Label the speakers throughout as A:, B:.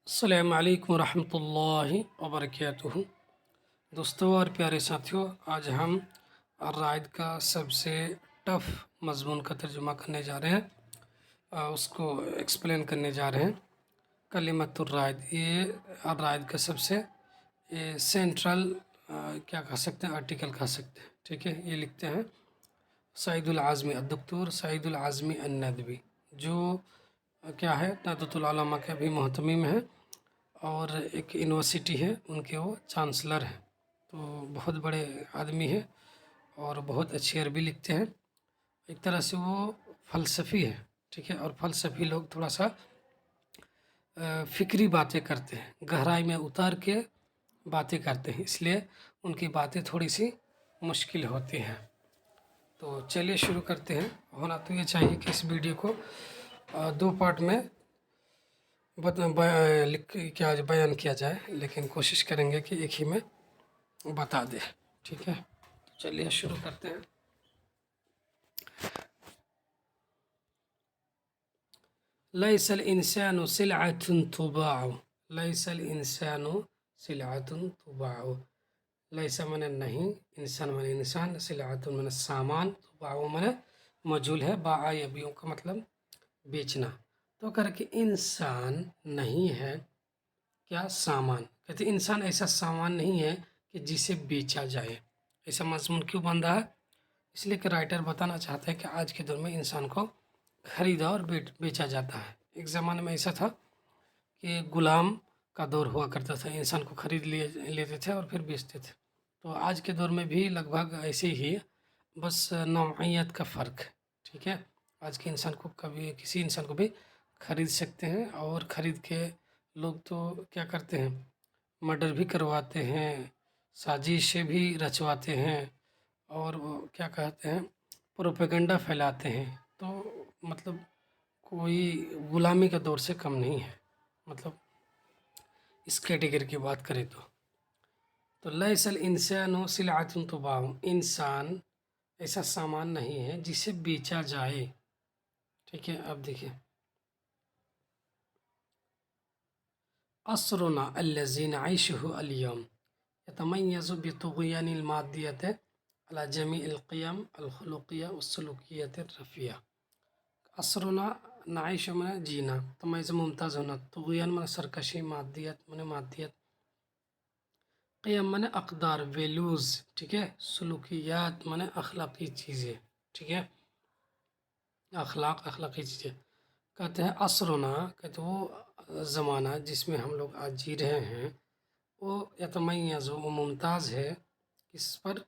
A: अस्सलामु अलैकुम रहमतुल्लाहि व बरकातुहू। दोस्तों और प्यारे साथियों, आज हम अर्राइद का सबसे टफ़ मज़मून का तर्जुमा करने जा रहे हैं। उसको एक्सप्लेन करने जा रहे हैं। कलिमतुर्राइद, ये अर्राइद का सबसे सेंट्रल क्या कह सकते हैं, आर्टिकल कह सकते हैं। ठीक है, ये लिखते हैं सईदुल आज़मी अद्दक्तूर सईदुल आज़मी अन्नदवी, जो क्या है नादतुल उलमा के भी मोहतमिम है और एक यूनिवर्सिटी है, उनके वो चांसलर हैं। तो बहुत बड़े आदमी है और बहुत अच्छी अरबी लिखते हैं। एक तरह से वो फ़लसफ़ी है। ठीक है, और फ़लसफ़ी लोग थोड़ा सा फ़िक्री बातें करते हैं, गहराई में उतार के बातें करते हैं, इसलिए उनकी बातें थोड़ी सी मुश्किल होती हैं। तो चलिए शुरू करते हैं। होना तो ये चाहिए कि इस वीडियो को दो पार्ट में बयान किया जाए, लेकिन कोशिश करेंगे कि एक ही में बता दे। ठीक है, तो चलिए शुरू करते हैं। लैसल इंसानु सिलअतुन तुबाउ, लैसल इंसानु सिलअतुन तुबाउ। लैसा माने नहीं, इंसान माने इंसान, सिलअतुन माने सामान, तुबाउ माने मौजूल है। बाआयबियों का मतलब बेचना। तो करके इंसान नहीं है क्या, सामान। कहते इंसान ऐसा सामान नहीं है कि जिसे बेचा जाए। ऐसा मजमून क्यों बन रहा है? इसलिए कि राइटर बताना चाहता है कि आज के दौर में इंसान को खरीदा और बेचा जाता है। एक ज़माने में ऐसा था कि गुलाम का दौर हुआ करता था, इंसान को खरीद लेते थे और फिर बेचते थे। तो आज के दौर में भी लगभग ऐसे ही है, बस नौइयत का फ़र्क है। ठीक है, आज के इंसान को कभी किसी इंसान को भी खरीद सकते हैं, और ख़रीद के लोग तो क्या करते हैं, मर्डर भी करवाते हैं, साजिशें भी रचवाते हैं, और वो क्या कहते हैं, प्रोपेगेंडा फैलाते हैं। तो मतलब कोई गुलामी का दौर से कम नहीं है, मतलब इस कैटेगरी की बात करें तो लैसल इंसानु सिलअतुन तुबाउ, इंसान ऐसा सामान नहीं है जिसे बेचा जाए। ठीक है, अब देखिए, असरुना अल्लज़ी नईशुहु अल-यौम यतमय्यज़ु बितुग़यानिल मादियति अला जमीइल क़ियम अल-ख़ुलुक़िय्या वस्सुलूकिय्यत रफ़िया। असरुना नाइश माने जीना, तमय्युज़ मुमताज़ होना, तुग़यान माने सरकशी, मादियत माने मादियत, क़ियम माने अक़दार वैल्यूज़। ठीक है, सुलूकियात माने अखलाक़ी चीज़ें। ठीक है, अखलाक़ी चीज़ें। कहते हैं असरुना, कहते वो ज़माना जिसमें हम लोग आज जी रहे हैं, वो यतमय्यज़, वो मुमताज़ है। किस पर?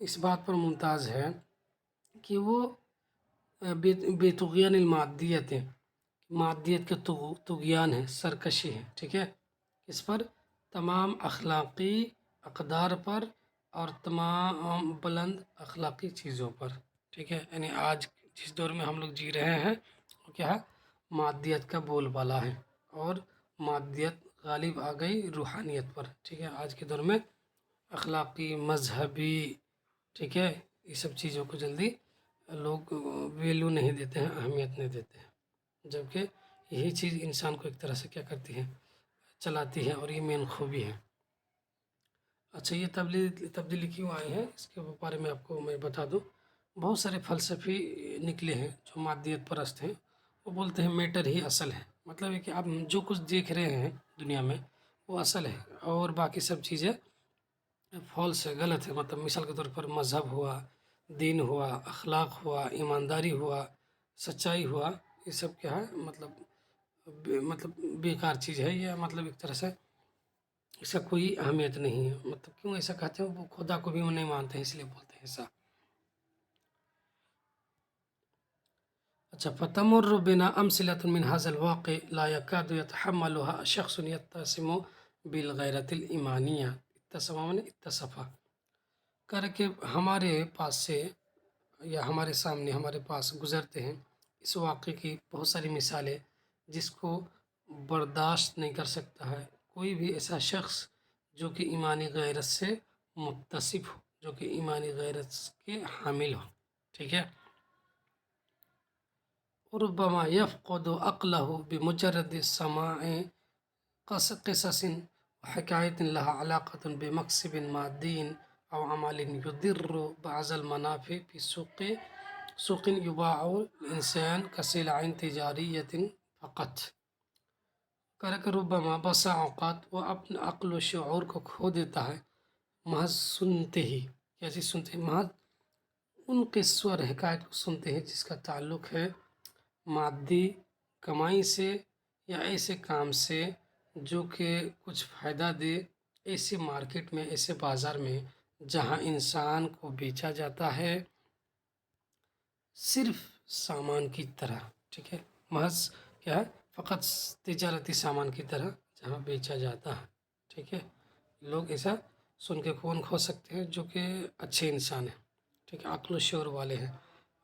A: इस बात पर मुमताज़ है कि वो बेतुग़यानिल मादियत, मादियत के तुग़यान है, सरकशी है। ठीक है, इस पर तमाम अखलाक़ी अक़दार पर और तमाम बुलंद अखलाक़ी चीज़ों पर। ठीक है, यानी आज जिस दौर में हम लोग जी रहे हैं वो क्या है, मादियत का बोलबाला है, और मादियत गालिब आ गई रूहानियत पर। ठीक है, आज के दौर में अखलाक़ी, मजहबी, ठीक है, ये सब चीज़ों को जल्दी लोग वैल्यू नहीं देते हैं, अहमियत नहीं देते हैं, जबकि यही चीज़ इंसान को एक तरह से क्या करती है, चलाती है, और ये मेन खूबी है। अच्छा, ये तब्दीली क्यों आई है, इसके बारे में आपको मैं बता दूं। बहुत सारे फ़लसफ़ी निकले हैं जो मादियत परस्त हैं। वो बोलते हैं मैटर ही असल है, मतलब है कि आप जो कुछ देख रहे हैं दुनिया में वो असल है, और बाकी सब चीज़ें फॉल्स है, गलत है। मतलब मिसाल के तौर पर मज़हब हुआ, दीन हुआ, अखलाक हुआ, ईमानदारी हुआ, सच्चाई हुआ, ये सब क्या है, मतलब बेकार चीज़ है, या मतलब एक तरह से इसका कोई अहमियत नहीं है। मतलब क्यों ऐसा कहते हैं, वो खुदा को भी वो नहीं मानते हैं, इसलिए बोलते हैं ऐसा। अच्छा, फ़तमुर्रु बिना अमसिलतुन मिन हाज़ल वाक़ि ला यकादु यतहम्मलुहा शख़्सुन यत्तसिमु बिलग़ैरतिल ईमानिया, इत्तसमा माने इत्तसफ़ा। करके हमारे पास से, या हमारे सामने, हमारे पास गुज़रते हैं इस वाक़े की बहुत सारी मिसालें, जिसको बर्दाश्त नहीं कर सकता है कोई भी ऐसा शख्स जो कि ईमानी गैरत से मुत्तसिफ़ हो, जो कि ईमानी गैरत के हामिल हो। ठीक है, ربما يفقد عقله بمجرد سماع قصص وحكاية لها علاقة بمكسب مادي أو عمل يضر بعض المنافع في سوق يباع الإنسان كسلع تجارية فقط. کہ ربما بسا اوقات وہ اپنے عقل و شعور کو کھو دیتا ہے محض سنتے ہی، کیا چیز سنتے ہیں؟ محض ان قصوں اور حکایت کو سنتے ہیں جس کا تعلق ہے مادی کمائی سے یا ایسے کام سے جو کہ کچھ فائدہ دے، ایسے مارکیٹ میں، ایسے بازار میں جہاں انسان کو بیچا جاتا ہے صرف سامان کی طرح، ٹھیک ہے، محض کیا ہے، فقط تجارتی سامان کی طرح جہاں بیچا جاتا ہے، ٹھیک ہے۔ لوگ ایسا سن کے کون کھو سکتے ہیں؟ جو کہ اچھے انسان ہیں، ٹھیک ہے، عقل و شعور والے ہیں،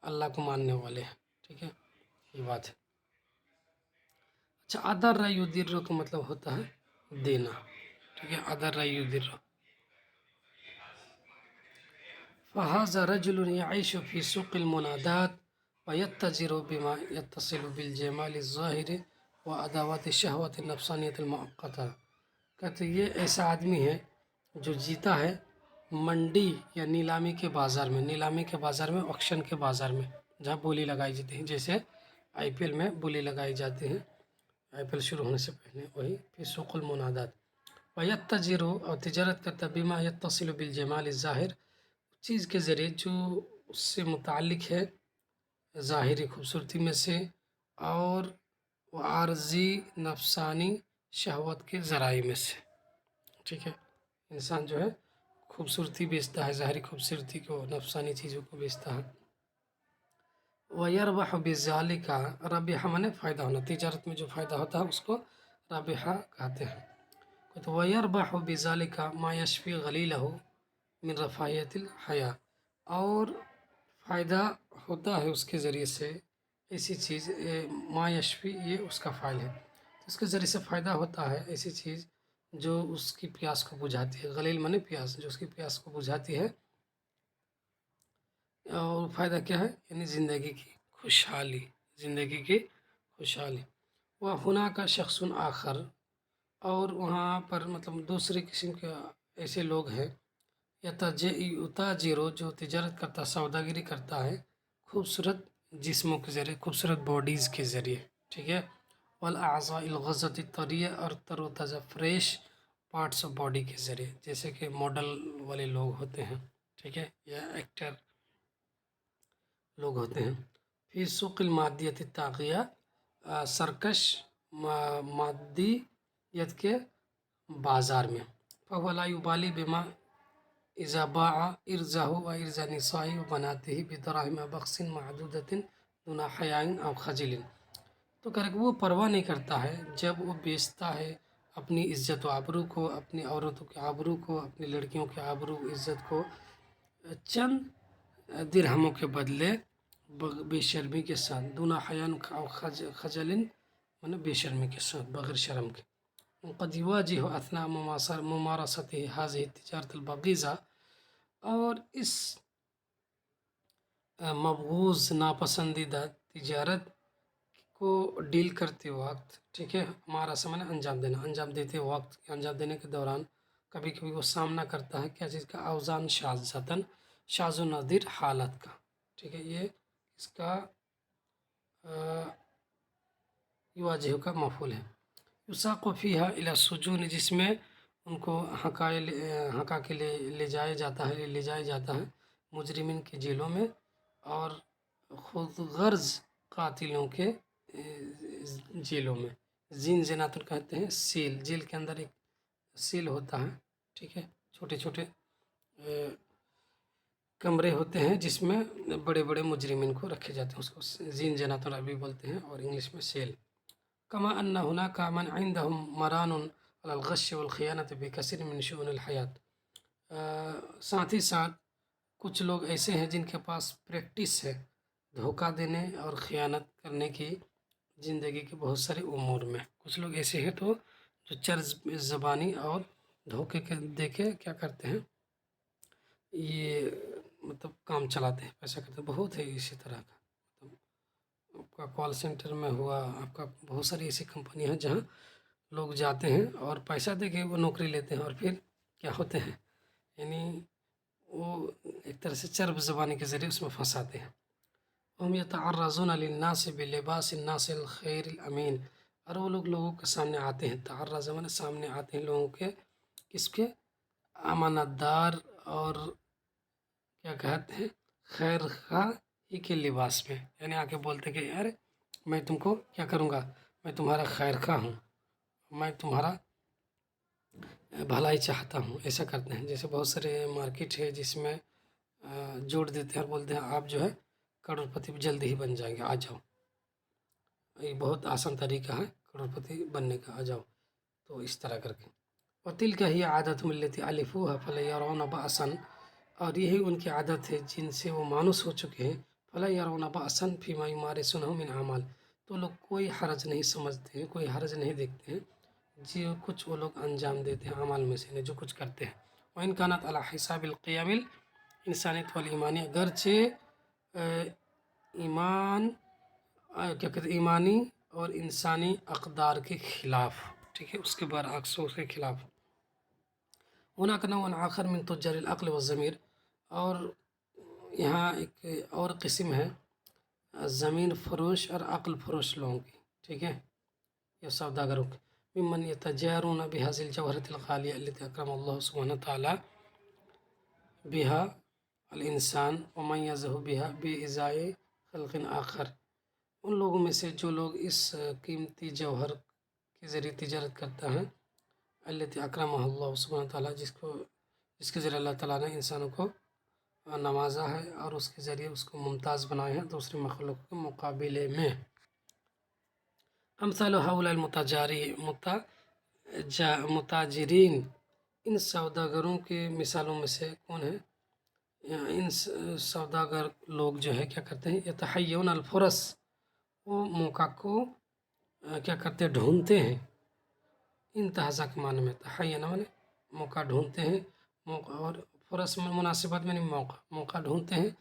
A: اللہ کو ماننے والے ہیں، ٹھیک ہے، یہ بات ہے۔ اچھا، ادر یدر کا مطلب ہوتا ہے دینا، ٹھیک ہے، ادر یدر۔ فهذا رجل يعيش في سوق المنادات ويتجر بما يتصل بالجمال الظاهر وأدوات الشهوة النفسانية المؤقتة۔ کہتے یہ ایسا آدمی ہے جو جیتا ہے منڈی یا نیلامی کے بازار میں، نیلامی کے بازار میں، آکشن کے بازار میں، جہاں بولی لگائی جاتی ہے، جیسے آئی پی ایل میں بولی لگائی جاتی ہے، آئی پی ایل شروع ہونے سے پہلے، وہی فی سوق المنادات۔ ویتجر، اور تجارت کرتا بما یتصل بالجمال الظاہر، چیز کے ذریعے جو اس سے متعلق ہے ظاہری خوبصورتی میں سے، اور عارضی نفسانی شہوت کے ذرائع میں سے، ٹھیک ہے۔ انسان جو ہے خوبصورتی بیچتا ہے، ظاہری خوبصورتی کو، نفسانی چیزوں کو بیچتا ہے۔ وَيَرْبَحُ بِذَلِكَ، ربح مانے فائدہ ہونا، تجارت میں جو فائدہ ہوتا ہے اس کو رابحہ کہتے ہیں۔ تو وَيَرْبَحُ بِذَلِكَ مَا يَشْفِي غَلِيلَهُ من رفاہیت الحیا، اور فائدہ ہوتا ہے اس کے ذریعے سے ایسی چیز، ما یشفی یہ اس کا فعل ہے، اس کے ذریعے سے فائدہ ہوتا ہے ایسی چیز جو اس کی پیاس کو بجھاتی ہے، غلیل مانے پیاس، جو اس کی پیاس کو بجھاتی ہے۔ اور فائدہ کیا ہے؟ یعنی زندگی کی خوشحالی، زندگی کی خوشحالی۔ وہاں کا شخص آخر، اور وہاں پر مطلب دوسرے قسم کے ایسے لوگ ہیں، یتاجر، جو تجارت کرتا، سوداگری کرتا ہے خوبصورت جسموں کے ذریعے، خوبصورت باڈیز کے ذریعے، ٹھیک ہے، والاعضاء الغضۃ الطریہ، اور تر و تازہ فریش پارٹس آف باڈی کے ذریعے، جیسے کہ ماڈل والے لوگ ہوتے ہیں، ٹھیک ہے، یا ایکٹر لوگ ہوتے ہیں۔ فی سوق المادیت الطاغیہ، سرکش مادیت کے بازار میں۔ فهو لا يبالي بما اذا باع ارزه وارز نسائه وبناته بدراهم بخس معدودة دون حیاء او خجل۔ تو وہ پرواہ نہیں کرتا ہے جب وہ بیچتا ہے اپنی عزت و آبرو کو، اپنی عورتوں کے آبرو کو، اپنی لڑکیوں کے آبرو عزت کو چند درہموں کے بدلے بے شرمی کے ساتھ، دون حیاء او خجل مطلب بے شرمی کے ساتھ، بغیر شرم کے۔ قد يواجه اثناء ممارسته هذه التجارة البغيضة، اور اس مبغوض ناپسندیدہ تجارت کو ڈیل کرتے وقت، ٹھیک ہے، ہمارا سمجھنا انجام دینا، انجام دیتے وقت، انجام دینے کے دوران کبھی کبھی وہ سامنا کرتا ہے کیا چیز کا؟ اوزان شاذتاً، شاذ و نادر حالت کا، ٹھیک ہے، یہ اس کا یواجہ کا مفعول ہے۔ یساق فیہا الی السجون، جس میں ان کو ہکا کے لے جایا جاتا ہے مجرمین کی جیلوں میں، اور خود غرض قاتلوں کے جیلوں میں۔ زین زیناتن کہتے ہیں سیل، جیل کے اندر ایک سیل ہوتا ہے، ٹھیک ہے، چھوٹے چھوٹے کمرے ہوتے ہیں جس میں بڑے بڑے مجرمین کو رکھے جاتے ہیں، اس کو زین زیناتن عربی بولتے ہیں، اور انگلش میں سیل۔ کما ان هناك من عندهم مران على الغش والخیانة بكثير من شؤون الحیات، ساتھ ہی ساتھ کچھ لوگ ایسے ہیں جن کے پاس پریکٹس ہے دھوکہ دینے اور خیانت کرنے کی زندگی کے بہت سارے امور میں۔ کچھ لوگ ایسے ہیں تو جو چرز زبانی اور دھوکے کے دے کے کیا کرتے ہیں، یہ مطلب کام چلاتے ہیں، پیسہ کرتے ہیں، بہت ہے اسی طرح کا، مطلب کا कॉल सेंटर में हुआ, आपका बहुत सारी ऐसी कंपनी है जहाँ लोग जाते हैं और पैसा दे के वो नौकरी लेते हैं और फिर क्या होते हैं, यानी वो एक तरह से चर्ब ज़बानी के ज़रिए उसमें फंसाते हैं। हम यतअर्रज़ून लिन्नास बिलिबास अन्नास खैर अमीन, और वो लोग लोगों के सामने आते हैं, तअर्रज़ माने सामने आते हैं लोगों के, किसके, अमानतदार और क्या कहते हैं, खैर खा ही के लिबास में, यानी आके बोलते हैं कि अरे मैं तुमको क्या करूँगा, मैं तुम्हारा खैर खा हूँ, मैं तुम्हारा भलाई चाहता हूँ, ऐसा करते हैं। जैसे बहुत सारे मार्केट है जिसमें जोड़ देते हैं और बोलते हैं आप जो है करोड़पति जल्दी ही बन जाएंगे, आ जाओ, ये बहुत आसान तरीका है करोड़पति बनने का, आ जाओ। तो इस तरह करके, और तिल का ही आदत मिलती अलिफूहा फला यरौना बअसन, और यही उनकी आदत है जिनसे वो मानुस हो चुके हैं, फला यरौना बअसन फीमा युमारिसूनहु मिन अमाल, तो लोग कोई हरज नहीं समझते हैं, कोई हरज नहीं देखते हैं जो कुछ वो लोग अंजाम देते हैं अमाल में से, जो कुछ करते हैं। वइन कानत अला हिसाबिल क़ियामिल इंसानियत वल ईमानी, अगरचे ईमान क्या कहते हैं, ईमानी और इंसानी अक़दार के ख़िलाफ़, ठीक है, उसके बरअक्स उसके खिलाफ। हुनाक नौअन आखर मिन तुज्जारिल अक़्ल व ज़मीर, और यहाँ एक और किस्म है ज़मीन फरोश और अक़्ल फरोश लोगों की, ठीक है, या सौदागरों की। मिम्मन यतजारून बिहाज़िल जौहरतिल ग़ालिया अल्लती अकरमल्लाहु सुब्हानहु व तआला बिहा अल इंसान व मन यज़हु बिहा बिइज़ाए ख़ल्क़िन आखर, उन लोगों में से जो लोग इस कीमती जौहर के ज़रिए तिजारत करता है, अल्लती अकरमल्लाहु सुब्हानहु व तआला, जिसके ज़रिए अल्लाह ताला ने इंसानों को नवाजा है और उसके ज़रिए उसको मुमताज़ बनाए हैं दूसरे मखलूक के मुकाबले में। अमसाल हाउलाल मुताजिरीन, इन सौदागरों के मिसालों में से कौन है, इन सौदागर लोग जो है क्या करते हैं, यतहय्युन अल फुरस, वो मौका को क्या करते हैं, ढूंढते हैं। इंतहाज़ा के माने में, तहय्यन माने मौका ढूंढते हैं, मौका, और फुरस में मुनासिबत में नहीं, मौका ढूंढते हैं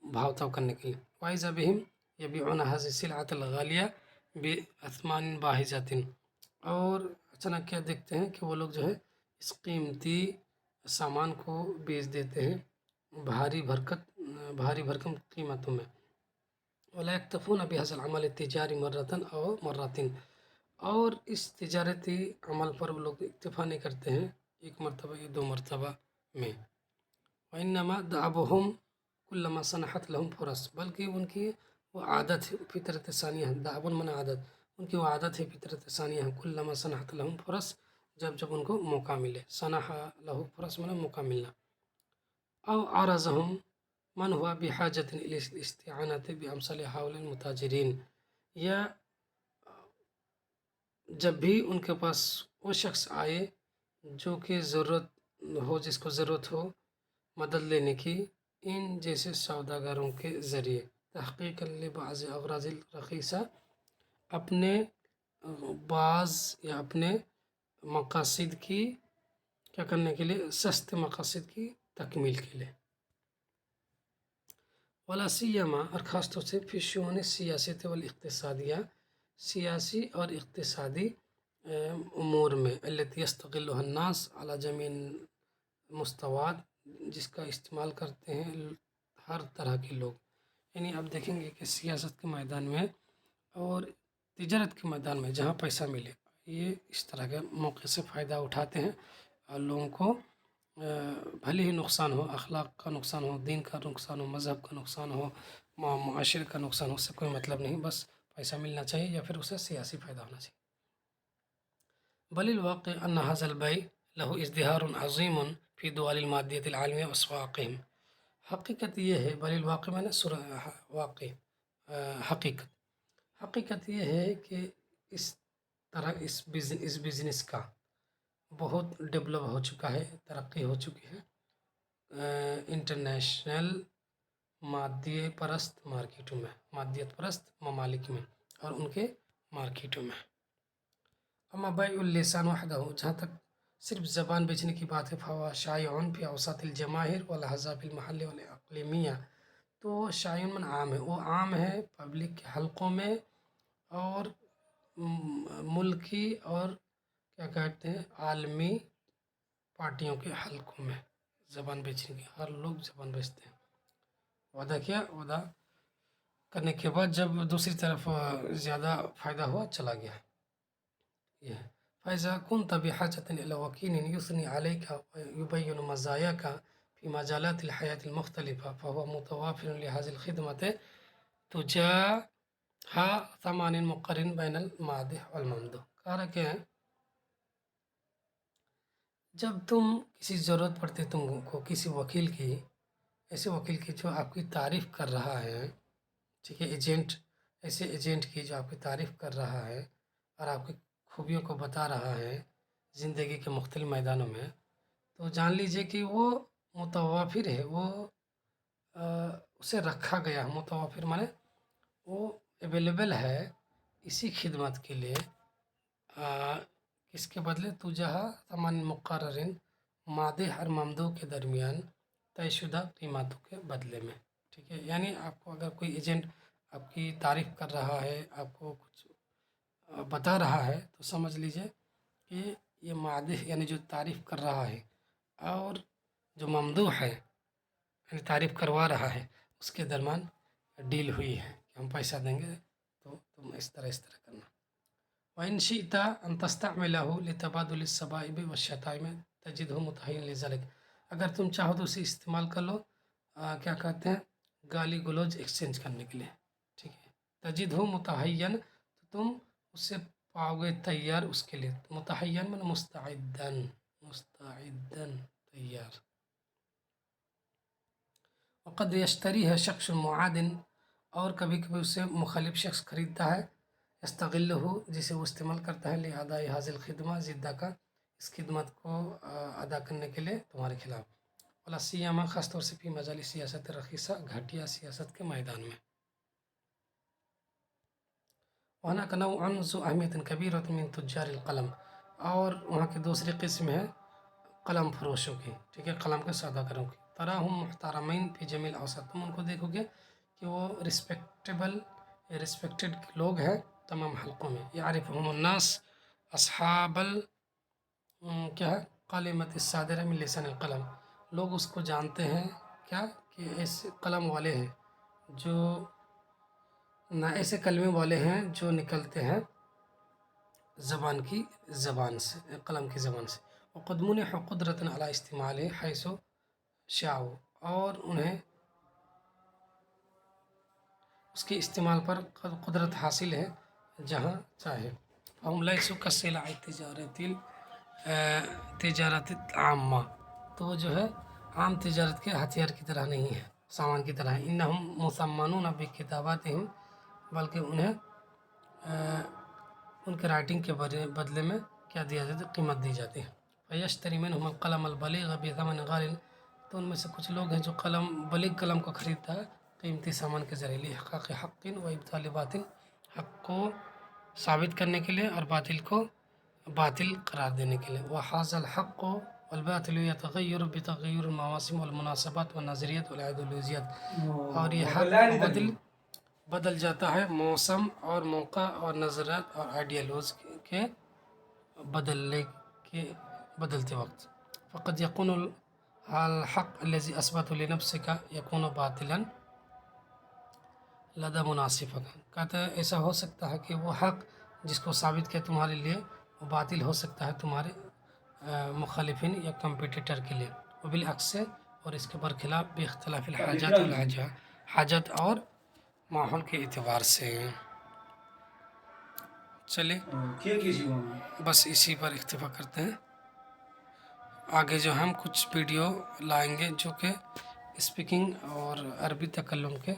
A: भाव ताव करने के लिए। वाइज़ा बिहिम यबीउन हाज़िहि सिलअतल गालिया बिअथमान बाहिजातिन, और अचानक क्या देखते हैं कि वो लोग जो है इस कीमती सामान को बेच देते हैं भारी भरकम कीमतों में। वला यक्तफ़ून बिहाज़ल अमल तिजारी मर्रतन और मर्रतिन, और इस तिजारती अमल पर वो लोग इक्तफ़ा नहीं करते हैं एक मरतबा या दो मरतबा में। वइन्नमा दअबुहुम कुल्लमा सनहत लहुम फुरस, बल्कि उनकी वो आदत है, फितरत सानिया है, दाबन मन आदत, उनकी वो आदत है फितरत सानिया है, कुल्लमा सनहत लहुम फुरस, जब जब उनको मौका मिले, सनह लहु फुरस माने मौका मिलना। औ अरज़हुम मन हुआ बिहाजतिन इल इस्तिआनति बिअमसाल हाउलिल मुताजिरीन, या जब भी उनके पास वो शख्स आए जो कि ज़रूरत हो, जिसको ज़रूरत हो मदद लेने की, इन जैसे सौदागरों के ज़रिए, तहक़ीक़न लिबाज़ अग़राज़िल रख़ीसा, अपने बाज़ या अपने मक़ासिद की क्या करने के लिए, सस्ते मक़ासिद की तकमील के लिए। वला सियमा, और ख़ास तौर से फ़ी शुऊन सियासत वल इक़्तिसादिया, सियासी और इक़्तिसादी उमूर में, अल्लती यस्तग़िल्लुहा अन्नास अला जमीन मुस्तवात, जिसका इस्तेमाल करते हैं हर तरह के लोग। यानी आप देखेंगे कि सियासत के मैदान में और तिजारत के मैदान में जहाँ पैसा मिले, ये इस तरह के मौके से फ़ायदा उठाते हैं और लोगों को भले ही नुकसान हो, अखलाक का नुकसान हो, दीन का नुकसान हो, मज़हब का नुकसान हो, माशरे का नुकसान हो, उससे कोई मतलब नहीं, बस पैसा मिलना चाहिए या फिर उससे सियासी फ़ायदा होना चाहिए। बलिल वाक़ि अन्न हाज़ल बै लहु इज़्दिहारुन अज़ीमुन फ़ी दुआलिल मादियतिल आलमिया व अस्वाक़िहिम, हकीकत ये है, बलिल वाक़ि माने वाक़ि, हकीकत, हकीकत ये है कि इस तरह इस बिज़नेस का बहुत डेवलप हो चुका है, तरक्की हो चुकी है इंटरनेशनल मादियत परस्त ममालिक में और उनके मार्केटों में। अम्मा बैउल लिसान वहदहु, जहाँ तक सिर्फ ज़बान बेचने की बात है, फ़हुवा शाइउन फ़ी औसातिल जमाहिर वल अहज़ाबिल महल्ली वल इक़लिमिया, تو شائعٌ من عام ہے، وہ عام ہے پبلک کے حلقوں میں اور ملکی اور کیا کہتے ہیں عالمی پارٹیوں کے حلقوں میں زبان بیچنے کے، ہر لوگ زبان بیچتے ہیں۔ وعدہ کیا، وعدہ کرنے کے بعد جب دوسری طرف زیادہ فائدہ ہوا چلا گیا۔ یہ ہے فَإِذَا كُنْتَ بِحَاجَةٍ إِلَى وَكِيلٍ يُثْنِي عَلَيْكَ وَيُبَيِّنُ مَزَايَاكَ في مجالات الحياة المختلفة فهو متوافر لهذه الخدمة تجاه ثمن مقارن بين المادح والممدوح۔ کہہ رہا کہ جب تم کسی ضرورت پڑتی تم کو کسی وکیل کی، ایسے وکیل کی جو آپ کی تعریف کر رہا ہے، ٹھیک ہے، ایجنٹ، ایسے ایجنٹ کی جو آپ کی تعریف کر رہا ہے اور آپ کی خوبیوں کو بتا رہا ہے زندگی کے مختلف میدانوں میں، تو جان لیجئے کہ وہ متوافر ہے، وہ اسے رکھا گیا ہے۔ متوافر مانے وہ اویلیبل ہے اسی خدمت کے لیے، کس کے بدلے تجاہ ثمن مقررن، مادح اور ممدوح کے درمیان طے شدہ قیمتوں کے بدلے میں، ٹھیک ہے۔ یعنی آپ کو اگر کوئی ایجنٹ آپ کی تعریف کر رہا ہے، آپ کو کچھ بتا رہا ہے، تو سمجھ لیجئے کہ یہ مادح یعنی جو تعریف کر رہا ہے اور جو ممدوح ہے یعنی تعریف کروا رہا ہے، اس کے درمیان ڈیل ہوئی ہے کہ ہم پیسہ دیں گے تو تم اس طرح کرنا۔ وَإِنْ شِئْتَ أَنْ تَسْتَعْمِلَهُ لِتَبَادُلِ السَّبَائِبِ وَالشَّتَائِمِ تَجِدْهُ مُتَهِّنًا لِذَلِكَ، اگر تم چاہو تو اسے استعمال کر لو کیا کہتے ہیں گالی گلوچ ایکسچینج کرنے کے لیے، ٹھیک ہے۔ تَجِدْهُ مُتَهِّنًا، تو تم اسے پاؤ گے تیار اس کے لیے، متحین من مستعدن، مستعدن تیار۔ وقد یشتریہ شخص معادن، اور کبھی کبھی اسے مخالف شخص خریدتا ہے، یستغلہ، جسے وہ استعمال کرتا ہے لاداء ھذی الخدمہ، ضدک، اس خدمت کو ادا کرنے کے لیے تمہارے خلاف، ولا سیما، خاص طور سے فی مجال سیاست رخیصہ، گھٹیا سیاست کے میدان میں۔ وہناک نوع ذو اہمیت کبیرۃ من تجار القلم، اور وہاں کی دوسری قسم ہے قلم فروشوں کی، ٹھیک ہے، قلم کے سوداگروں کی۔ تراہم محترمین فی جمیع الاوساط، تم ان کو دیکھو گے کہ وہ ریسپیکٹڈ لوگ ہیں تمام حلقوں میں۔ یعرفہم الناس اصحاب کیا ہے قلمۃ الصادرہ من لسان القلم، لوگ اس کو جانتے ہیں کیا کہ ایسے قلم والے ہیں جو نہ ایسے کلمے والے ہیں جو نکلتے ہیں زبان سے، قلم کی زبان سے۔ وقد منح قدرۃ علی استعمالہ حیث شاءوا، اور انہیں اس کے استعمال پر قدرت حاصل ہے جہاں چاہے۔ فہم لیسوا کالسلع تجارت عامہ، تو وہ جو ہے عام تجارت کے ہتھیار کی طرح نہیں ہے، سامان کی طرح ہے۔ انہم مثمنون بکتاباتہم، بلکہ انہیں ان کے رائٹنگ کے بدلے میں کیا دیا جاتا ہے، قیمت دی جاتی ہے۔ فیشتری منہم القلم البلیغ بثمن غال، تو ان میں سے کچھ لوگ ہیں جو بلیغ قلم کو خریدتا ہے قیمتی سامان کے ذریعے، لإحقاق حق و ابطال باطل، حق کو ثابت کرنے کے لیے اور باطل کو باطل قرار دینے کے لیے۔ وہذا الحق والباطل یتغیر بتغیر المواسم والمناسبات والنظریات والائیڈیالوجیات، اور یہ حق بدل جاتا ہے موسم اور موقع اور نظریات اور آئیڈیالوجی کے بدلتے وقت۔ فقد یکون الحق الذی اثبت لنفسک یکون باطلا لدى مناصفک، کہتے ہیں ایسا ہو سکتا ہے کہ وہ حق جس کو ثابت کیا تمہارے لیے وہ باطل ہو سکتا ہے تمہارے مخالفین یا کمپیٹیٹر کے لیے، وبالعکس، اور اس کے برخلاف باختلاف الحاجات حاجت اور ماحول کے اعتبار سے۔ چلے بس اسی پر اکتفا کرتے ہیں، آگے جو ہم کچھ ویڈیو لائیں گے جو کہ اسپیکنگ اور عربی تکلم کے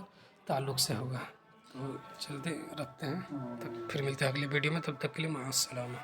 A: تعلق سے ہوگا، تو چلتے رکھتے ہیں، پھر ملتے ہیں اگلی ویڈیو میں، تب تک کے لیے مع السلامہ۔